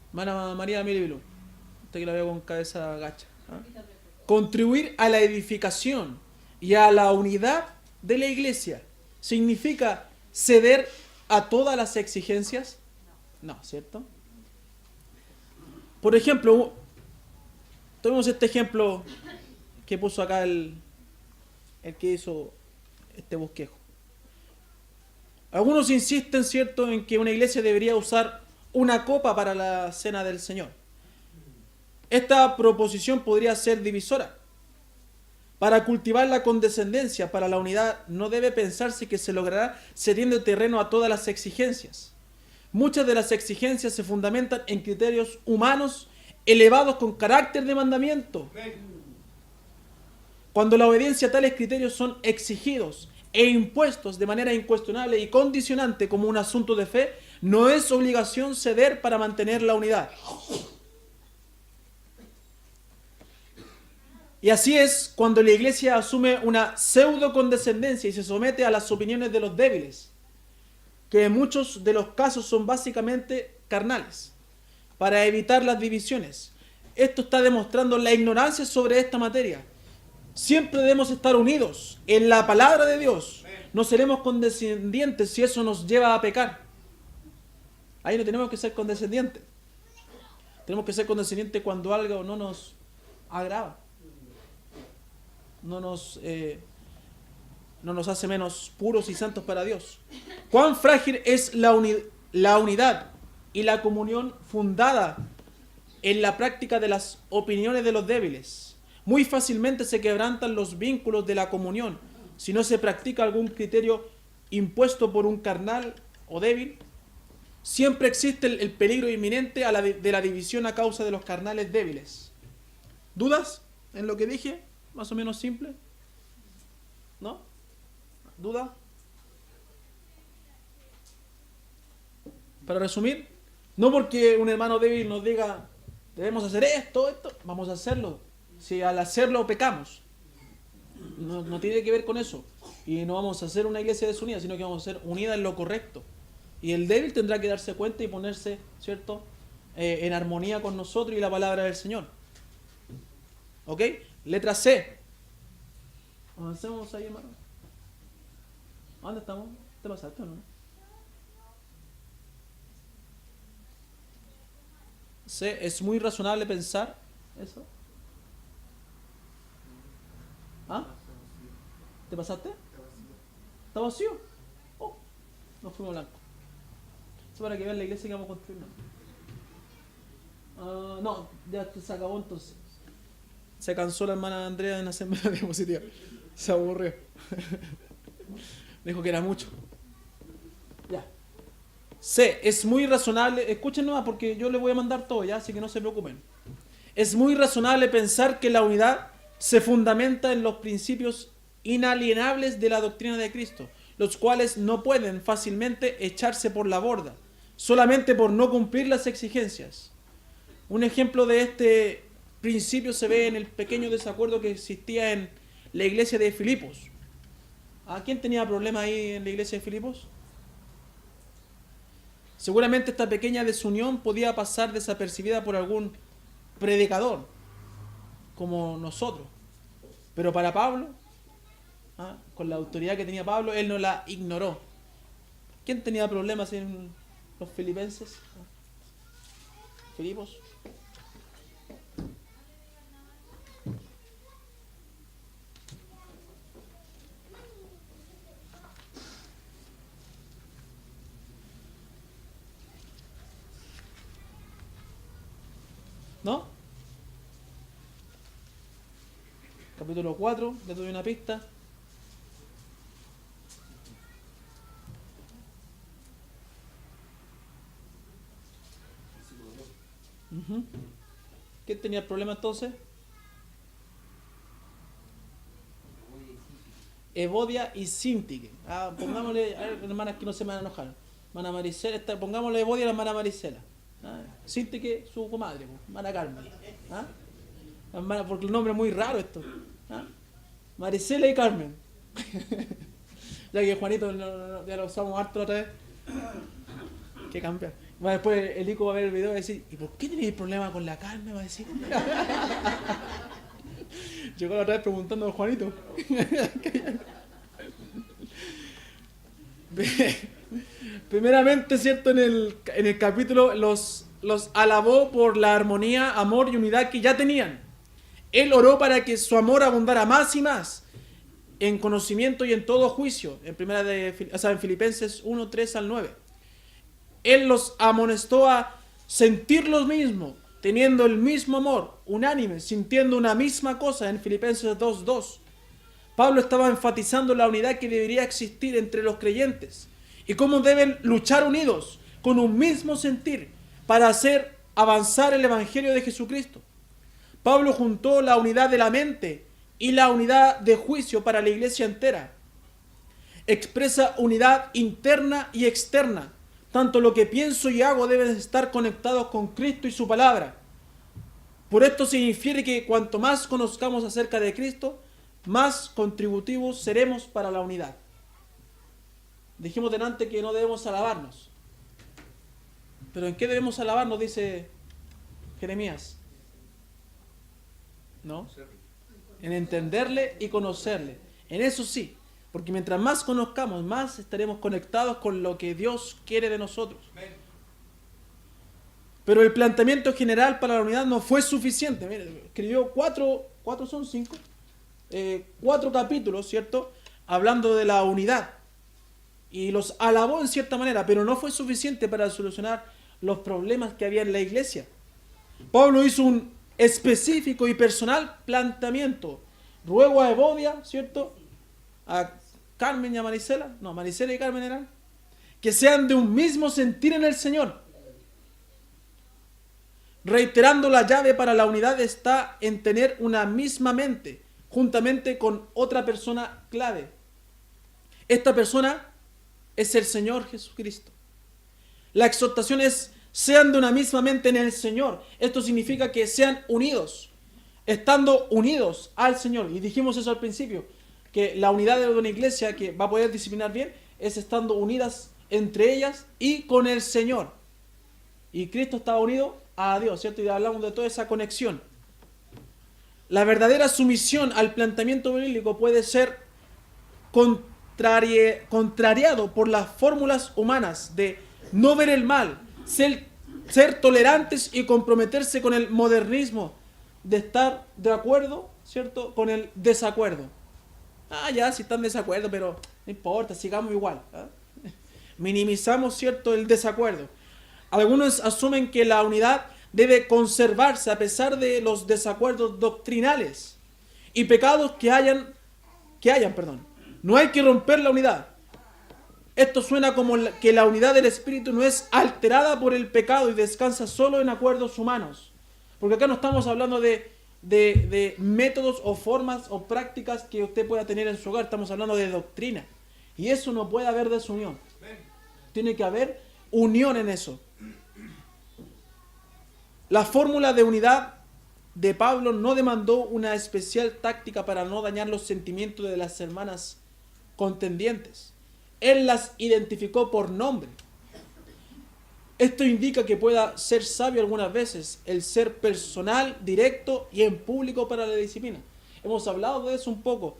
Hermana María Miribilu, usted que la veo con cabeza gacha. ¿Ah? Contribuir a la edificación y a la unidad de la iglesia significa ceder a todas las exigencias. No, ¿cierto? Por ejemplo, tomemos este ejemplo que puso acá el que hizo este bosquejo. Algunos insisten, ¿cierto?, en que una iglesia debería usar una copa para la cena del Señor. Esta proposición podría ser divisora. Para cultivar la condescendencia para la unidad no debe pensarse que se logrará cediendo terreno a todas las exigencias. Muchas de las exigencias se fundamentan en criterios humanos elevados con carácter de mandamiento. Cuando la obediencia a tales criterios son exigidos e impuestos de manera incuestionable y condicionante como un asunto de fe, no es obligación ceder para mantener la unidad. Y así es cuando la iglesia asume una pseudo condescendencia y se somete a las opiniones de los débiles, que en muchos de los casos son básicamente carnales, para evitar las divisiones. Esto está demostrando la ignorancia sobre esta materia. Siempre debemos estar unidos en la palabra de Dios. No seremos condescendientes si eso nos lleva a pecar. Ahí no tenemos que ser condescendientes. Tenemos que ser condescendientes cuando algo no nos agrada. No nos hace menos puros y santos para Dios. Cuán frágil es la unidad y la comunión fundada en la práctica de las opiniones de los débiles. Muy fácilmente se quebrantan los vínculos de la comunión si no se practica algún criterio impuesto por un carnal o débil. Siempre existe el peligro inminente de la división a causa de los carnales débiles. ¿Dudas en lo que dije? Más o menos simple. ¿No? ¿Duda? Para resumir, no porque un hermano débil nos diga debemos hacer esto, vamos a hacerlo. Si al hacerlo pecamos, no tiene que ver con eso. Y no vamos a hacer una iglesia desunida, sino que vamos a ser unida en lo correcto. Y el débil tendrá que darse cuenta y ponerse, ¿cierto?, en armonía con nosotros y la palabra del Señor. ¿Ok? Letra C. Avancemos ahí, hermano. ¿Dónde estamos? ¿Te pasaste o no? C. Es muy razonable pensar eso. ¿Ah? ¿Te pasaste? ¿Está vacío? Oh, nos fuimos blanco. Eso para que vean la iglesia que vamos a construir. No, ya se acabó entonces. Se cansó la hermana Andrea en hacerme la diapositiva. Se aburrió. Dijo que era mucho. Ya. C. Es muy razonable. Escuchen nomás porque yo les voy a mandar todo ya, así que no se preocupen. Es muy razonable pensar que la unidad se fundamenta en los principios inalienables de la doctrina de Cristo, los cuales no pueden fácilmente echarse por la borda, solamente por no cumplir las exigencias. Un ejemplo de este principio se ve en el pequeño desacuerdo que existía en la iglesia de Filipos. ¿A quién tenía problemas ahí en la iglesia de Filipos? Seguramente esta pequeña desunión podía pasar desapercibida por algún predicador, como nosotros. Pero para Pablo, con la autoridad que tenía Pablo, él no la ignoró. ¿Quién tenía problemas en los filipenses? ¿Filipos? ¿No? Capítulo 4, le doy una pista. ¿Quién tenía el problema entonces? Evodia y Sintique. Pongámosle, a ver, hermanas que no se me van a enojar. Hermana Maricela, pongámosle Evodia a la hermana Maricela. Sintique, su comadre, hermana Carmen. Hermana, porque el nombre es muy raro esto. Maricela y Carmen. Ya que Juanito ya lo usamos harto otra vez. Que cambiar. Bueno, después el Ico va a ver el video y va a decir, ¿y por qué tenéis problema con la Carmen? Va a decir. Llegó la otra vez preguntando a Juanito. Primeramente, ¿cierto? En el capítulo los alabó por la armonía, amor y unidad que ya tenían. Él oró para que su amor abundara más y más en conocimiento y en todo juicio. En Filipenses 1, 3 al 9. Él los amonestó a sentir lo mismo, teniendo el mismo amor, unánime, sintiendo una misma cosa en Filipenses 2, 2. Pablo estaba enfatizando la unidad que debería existir entre los creyentes y cómo deben luchar unidos con un mismo sentir para hacer avanzar el Evangelio de Jesucristo. Pablo juntó la unidad de la mente y la unidad de juicio para la iglesia entera. Expresa unidad interna y externa. Tanto lo que pienso y hago deben estar conectados con Cristo y su palabra. Por esto se infiere que cuanto más conozcamos acerca de Cristo, más contributivos seremos para la unidad. Dijimos delante que no debemos alabarnos. ¿Pero en qué debemos alabarnos? Dice Jeremías. ¿No? En entenderle y conocerle. En eso sí. Porque mientras más conozcamos, más estaremos conectados con lo que Dios quiere de nosotros. Pero el planteamiento general para la unidad no fue suficiente. Mire, escribió cuatro capítulos, ¿cierto? Hablando de la unidad. Y los alabó en cierta manera, pero no fue suficiente para solucionar los problemas que había en la iglesia. Pablo hizo un específico y personal planteamiento. Ruego a Evodia, ¿cierto? A Carmen y a Marisela. No, Marisela y Carmen eran. Que sean de un mismo sentir en el Señor. Reiterando, la llave para la unidad está en tener una misma mente, juntamente con otra persona clave. Esta persona es el Señor Jesucristo. La exhortación es: sean de una misma mente en el Señor. Esto significa que sean unidos, estando unidos al Señor. Y dijimos eso al principio, que la unidad de una iglesia que va a poder disciplinar bien es estando unidas entre ellas y con el Señor. Y Cristo estaba unido a Dios, ¿cierto? Y hablamos de toda esa conexión. La verdadera sumisión al planteamiento bíblico puede ser contrariado por las fórmulas humanas de no ver el mal, ser tolerantes y comprometerse con el modernismo, de estar de acuerdo, ¿cierto?, con el desacuerdo. Ya, si están de desacuerdo, pero no importa, sigamos igual. Minimizamos, ¿cierto?, el desacuerdo. Algunos asumen que la unidad debe conservarse a pesar de los desacuerdos doctrinales y pecados que hayan. No hay que romper la unidad. Esto suena como que la unidad del Espíritu no es alterada por el pecado y descansa solo en acuerdos humanos. Porque acá no estamos hablando de métodos o formas o prácticas que usted pueda tener en su hogar. Estamos hablando de doctrina. Y eso no puede haber desunión. Tiene que haber unión en eso. La fórmula de unidad de Pablo no demandó una especial táctica para no dañar los sentimientos de las hermanas contendientes. Él las identificó por nombre. Esto indica que pueda ser sabio algunas veces el ser personal, directo y en público para la disciplina. Hemos hablado de eso un poco.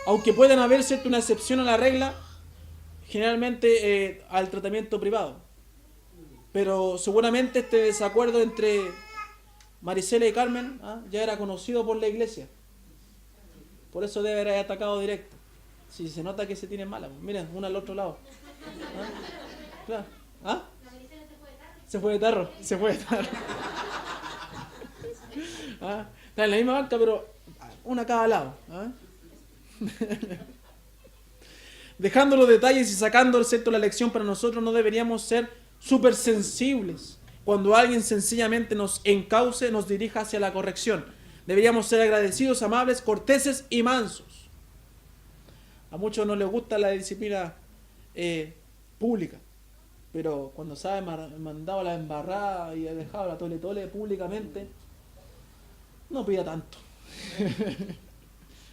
Aunque puedan haber cierta una excepción a la regla, generalmente al tratamiento privado. Pero seguramente este desacuerdo entre Marisela y Carmen ya era conocido por la iglesia. Por eso debe haber atacado directo. Si se nota que se tienen malas, miren, una al otro lado. Claro. Se fue de tarro. Está en la misma banca, pero una a cada lado. Dejando los detalles y sacando, ¿cierto?, la lección para nosotros, no deberíamos ser súper sensibles cuando alguien sencillamente nos encauce, nos dirija hacia la corrección. Deberíamos ser agradecidos, amables, corteses y mansos. A muchos no les gusta la disciplina pública, pero cuando se ha mandado la embarrada y ha dejado la tole públicamente, no pida tanto.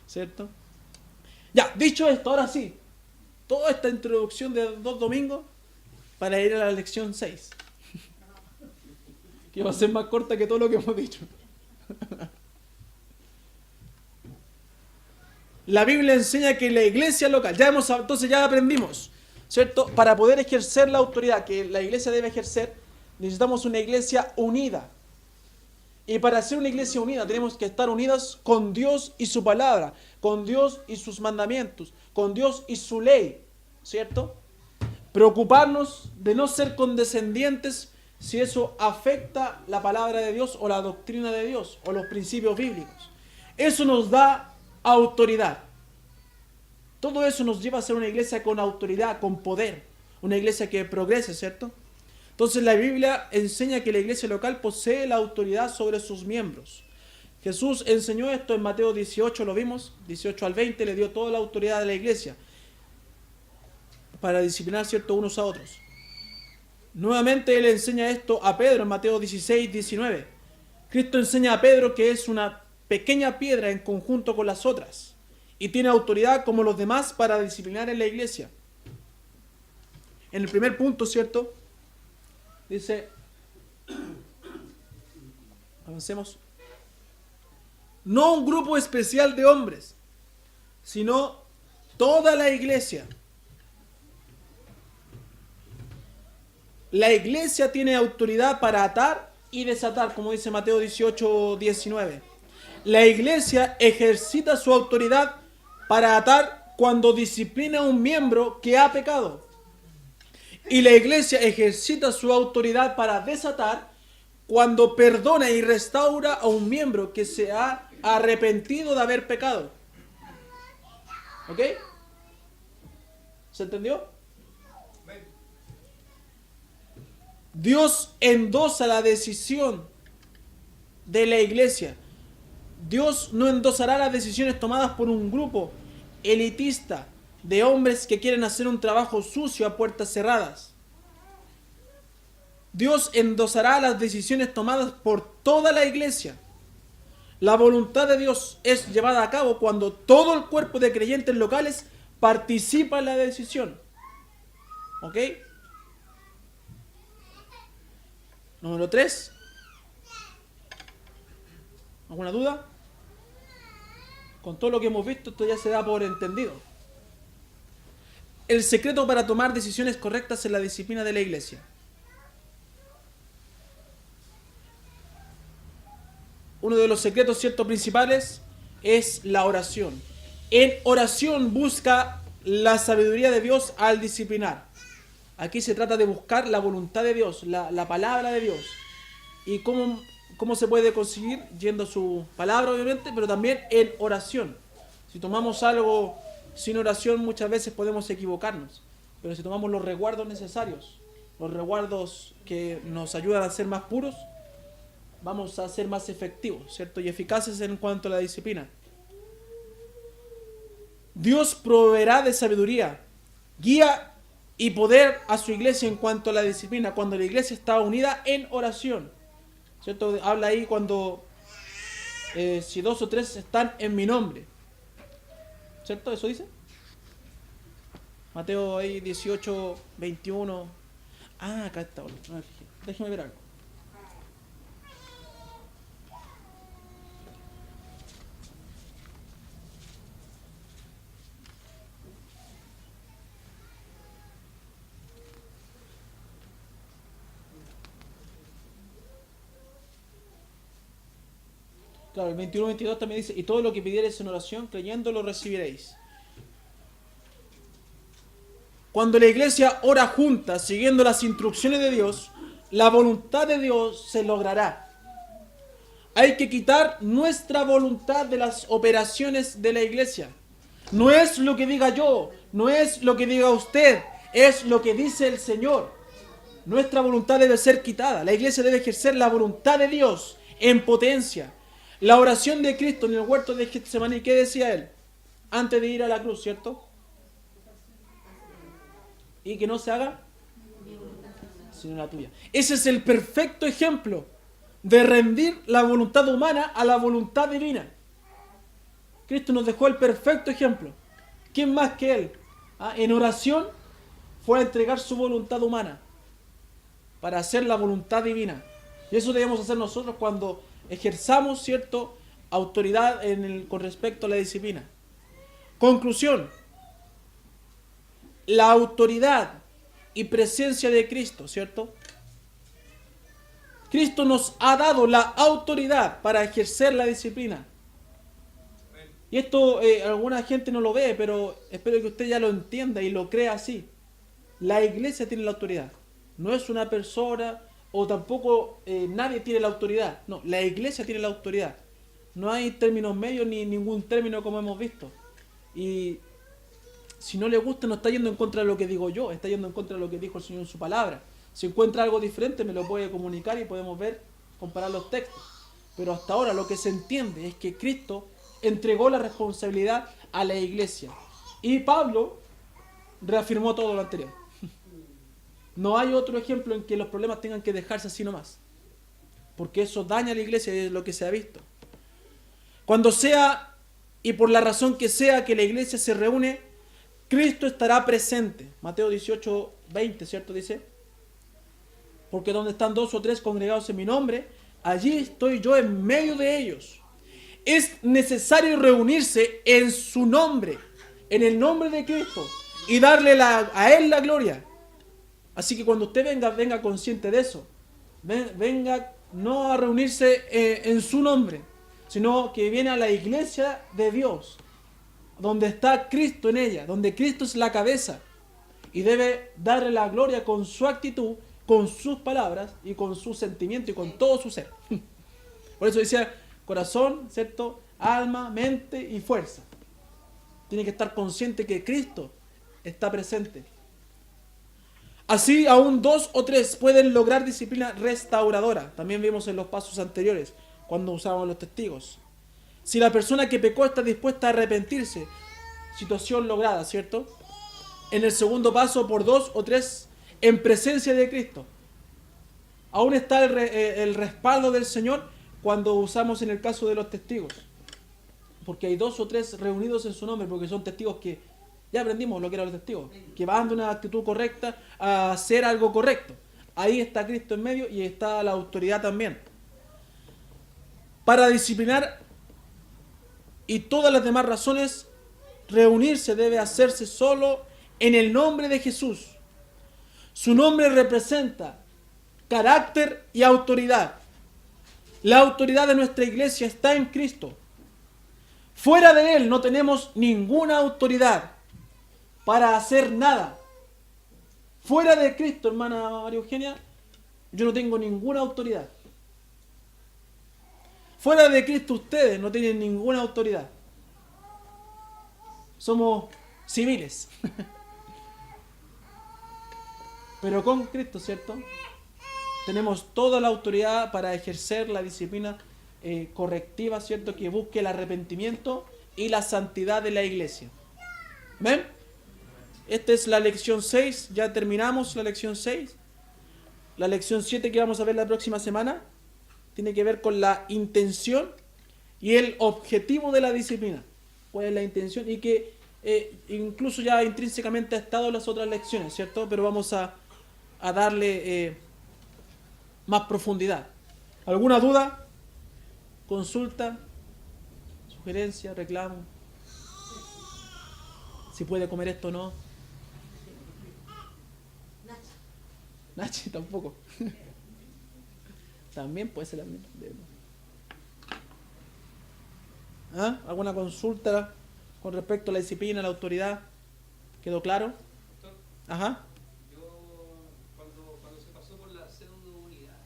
¿Cierto? Ya, dicho esto, ahora sí, toda esta introducción de 2 domingos para ir a la lección 6, que va a ser más corta que todo lo que hemos dicho. La Biblia enseña que la iglesia local, entonces ya aprendimos, ¿cierto? Para poder ejercer la autoridad que la iglesia debe ejercer, necesitamos una iglesia unida. Y para ser una iglesia unida tenemos que estar unidas con Dios y su palabra, con Dios y sus mandamientos, con Dios y su ley, ¿cierto? Preocuparnos de no ser condescendientes si eso afecta la palabra de Dios o la doctrina de Dios o los principios bíblicos. Eso nos da autoridad. Todo eso nos lleva a ser una iglesia con autoridad, con poder, una iglesia que progrese, ¿cierto? Entonces la Biblia enseña que la iglesia local posee la autoridad sobre sus miembros. Jesús enseñó esto en Mateo 18, lo vimos, 18 al 20, le dio toda la autoridad de la iglesia para disciplinar, ¿cierto?, unos a otros. Nuevamente Él enseña esto a Pedro en Mateo 16, 19. Cristo enseña a Pedro que es una pequeña piedra en conjunto con las otras y tiene autoridad como los demás para disciplinar en la iglesia. En el primer punto, ¿cierto?, dice, avancemos, no un grupo especial de hombres, sino toda la iglesia. La iglesia tiene autoridad para atar y desatar, como dice Mateo 18:19. La iglesia ejercita su autoridad para atar cuando disciplina a un miembro que ha pecado. Y la iglesia ejercita su autoridad para desatar cuando perdona y restaura a un miembro que se ha arrepentido de haber pecado. ¿Ok? ¿Se entendió? Dios endosa la decisión de la iglesia. Dios no endosará las decisiones tomadas por un grupo elitista de hombres que quieren hacer un trabajo sucio a puertas cerradas. Dios endosará las decisiones tomadas por toda la iglesia. La voluntad de Dios es llevada a cabo cuando todo el cuerpo de creyentes locales participa en la decisión. ¿Ok? Número 3. ¿Alguna duda? Con todo lo que hemos visto, esto ya se da por entendido. El secreto para tomar decisiones correctas en la disciplina de la iglesia. Uno de los secretos, cierto, principales es la oración. En oración busca la sabiduría de Dios al disciplinar. Aquí se trata de buscar la voluntad de Dios, la palabra de Dios. ¿Y cómo se puede conseguir? Yendo a su palabra, obviamente, pero también en oración. Si tomamos algo sin oración, muchas veces podemos equivocarnos. Pero si tomamos los resguardos necesarios, los resguardos que nos ayudan a ser más puros, vamos a ser más efectivos, ¿cierto? Y eficaces en cuanto a la disciplina. Dios proveerá de sabiduría, guía y poder a su iglesia en cuanto a la disciplina, cuando la iglesia está unida en oración, ¿cierto? Habla ahí cuando si 2 o 3 están en mi nombre, ¿cierto? ¿Eso dice? Mateo ahí 18, 21. Ah, acá está. Déjeme ver algo. Claro, el 21-22 también dice, y todo lo que pidiereis en oración, creyendo lo recibiréis. Cuando la iglesia ora junta, siguiendo las instrucciones de Dios, la voluntad de Dios se logrará. Hay que quitar nuestra voluntad de las operaciones de la iglesia. No es lo que diga yo, no es lo que diga usted, es lo que dice el Señor. Nuestra voluntad debe ser quitada. La iglesia debe ejercer la voluntad de Dios en potencia. La oración de Cristo en el huerto de Getsemaní, ¿qué decía él? Antes de ir a la cruz, ¿cierto? Y que no se haga sino la tuya. Ese es el perfecto ejemplo de rendir la voluntad humana a la voluntad divina. Cristo nos dejó el perfecto ejemplo. ¿Quién más que él? En oración fue a entregar su voluntad humana para hacer la voluntad divina. Y eso debemos hacer nosotros cuando ejerzamos, ¿cierto?, autoridad con respecto a la disciplina. Conclusión. La autoridad y presencia de Cristo, ¿cierto? Cristo nos ha dado la autoridad para ejercer la disciplina. Y esto alguna gente no lo ve, pero espero que usted ya lo entienda y lo crea así. La iglesia tiene la autoridad. No es una persona o tampoco nadie tiene la autoridad. No, la iglesia tiene la autoridad. No hay términos medios ni ningún término como hemos visto. Y si no le gusta, no está yendo en contra de lo que digo yo, está yendo en contra de lo que dijo el Señor en su palabra. Si encuentra algo diferente, me lo puede comunicar y podemos ver, comparar los textos. Pero hasta ahora lo que se entiende es que Cristo entregó la responsabilidad a la iglesia. Y Pablo reafirmó todo lo anterior. No hay otro ejemplo en que los problemas tengan que dejarse así nomás. Porque eso daña a la iglesia y es lo que se ha visto. Cuando sea, y por la razón que sea que la iglesia se reúne, Cristo estará presente. Mateo 18, 20, ¿cierto? Dice, porque donde están 2 o 3 congregados en mi nombre, allí estoy yo en medio de ellos. Es necesario reunirse en su nombre, en el nombre de Cristo, y darle a Él la gloria. Así que cuando usted venga consciente de eso. Venga no a reunirse en su nombre, sino que viene a la iglesia de Dios, donde está Cristo en ella, donde Cristo es la cabeza, y debe darle la gloria con su actitud, con sus palabras y con su sentimiento y con todo su ser. Por eso decía corazón, ¿cierto? Alma, mente y fuerza. Tiene que estar consciente que Cristo está presente. Así, aún 2 o 3 pueden lograr disciplina restauradora. También vimos en los pasos anteriores, cuando usábamos los testigos. Si la persona que pecó está dispuesta a arrepentirse, situación lograda, ¿cierto? En el segundo paso, por 2 o 3, en presencia de Cristo. Aún está el respaldo del Señor cuando usamos en el caso de los testigos. Porque hay 2 o 3 reunidos en su nombre, porque son testigos que ya aprendimos lo que eran los testigos, que van de una actitud correcta a hacer algo correcto. Ahí está Cristo en medio y está la autoridad también. Para disciplinar y todas las demás razones, reunirse debe hacerse solo en el nombre de Jesús. Su nombre representa carácter y autoridad. La autoridad de nuestra iglesia está en Cristo. Fuera de Él no tenemos ninguna autoridad para hacer nada. Fuera de Cristo, hermana María Eugenia, yo no tengo ninguna autoridad. Fuera de Cristo ustedes no tienen ninguna autoridad. Somos civiles. Pero con Cristo, ¿cierto? Tenemos toda la autoridad para ejercer la disciplina correctiva, ¿cierto? Que busque el arrepentimiento y la santidad de la iglesia. ¿Ven? Esta es la lección 6. Ya terminamos la lección 6. La lección 7 que vamos a ver la próxima semana tiene que ver con la intención y el objetivo de la disciplina. ¿Cuál es la intención? Y que incluso ya intrínsecamente ha estado en las otras lecciones, ¿cierto? Pero vamos a darle más profundidad. ¿Alguna duda? ¿Consulta? ¿Sugerencia? ¿Reclamo? ¿Si puede comer esto o no? Nachi tampoco. También puede ser la misma. ¿Ah? ¿Alguna consulta con respecto a la disciplina, a la autoridad? ¿Quedó claro? Ajá. Yo, cuando se pasó por la pseudo unidad,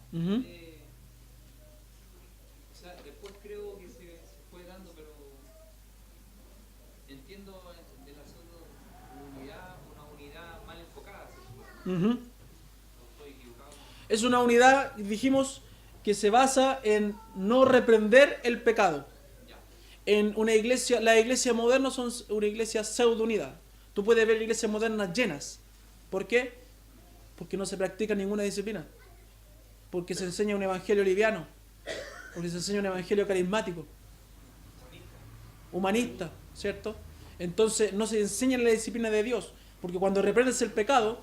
o sea, después creo que se fue dando, pero entiendo de la pseudo unidad, una unidad mal enfocada. ¿Sí? Es una unidad, dijimos, que se basa en no reprender el pecado. En una iglesia, la iglesia moderna son una iglesia pseudo unida. Tú puedes ver iglesias modernas llenas. ¿Por qué? Porque no se practica ninguna disciplina. Porque se enseña un evangelio liviano. Porque se enseña un evangelio carismático. Humanista, ¿cierto? Entonces no se enseña la disciplina de Dios. Porque cuando reprendes el pecado,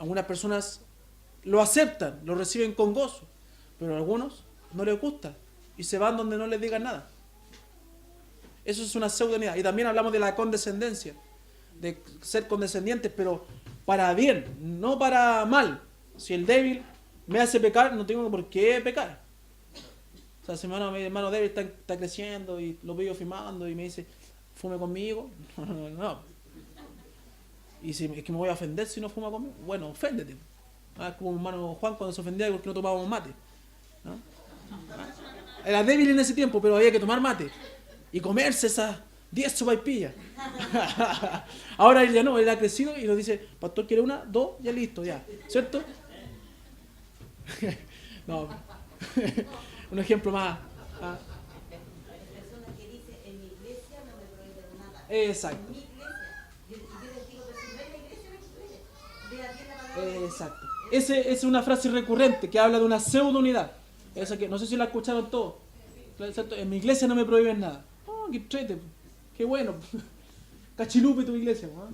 algunas personas lo aceptan, lo reciben con gozo. Pero a algunos no les gusta y se van donde no les digan nada. Eso es una pseudonidad. Y también hablamos de la condescendencia, de ser condescendientes, pero para bien, no para mal. Si el débil me hace pecar, no tengo por qué pecar. O sea, si mi hermano débil está creciendo y lo veo filmando y me dice, fume conmigo, no. Y si es que me voy a ofender si no fuma conmigo, bueno, oféndete. Como mi hermano Juan cuando se ofendía porque no tomábamos mate, ¿no? Era débil en ese tiempo, pero había que tomar mate y comerse esas 10 sopaipillas. Ahora él ya no, él ha crecido y nos dice, pastor, ¿quiere una? 2, ya listo, ya, ¿cierto? No. Un ejemplo más. Persona que dice, en mi iglesia no me prohíben nada. Exacto. En mi iglesia. Yo les digo, pero si no es la iglesia, no prohíbe. De aquí la palabra. Exacto. Esa es una frase recurrente que habla de una pseudo-unidad. Esa que no sé si la escucharon todos. ¿Cierto? En mi iglesia no me prohíben nada. Oh, qué trete, qué bueno. Cachilupe tu iglesia, ¿no?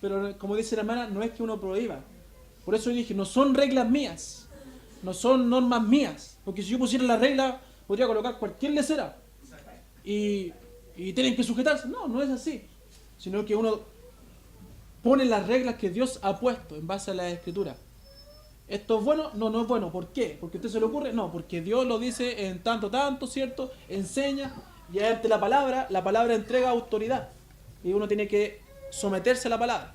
Pero como dice la hermana, no es que uno prohíba. Por eso yo dije, no son reglas mías, no son normas mías. Porque si yo pusiera la regla, podría colocar cualquier lecera. Y tienen que sujetarse. No, no es así. Sino que uno pone las reglas que Dios ha puesto en base a la Escritura. ¿Esto es bueno? No, no es bueno. ¿Por qué? ¿Porque a usted se le ocurre? No, porque Dios lo dice en tanto, ¿cierto? Enseña, y ante la palabra entrega autoridad. Y uno tiene que someterse a la palabra.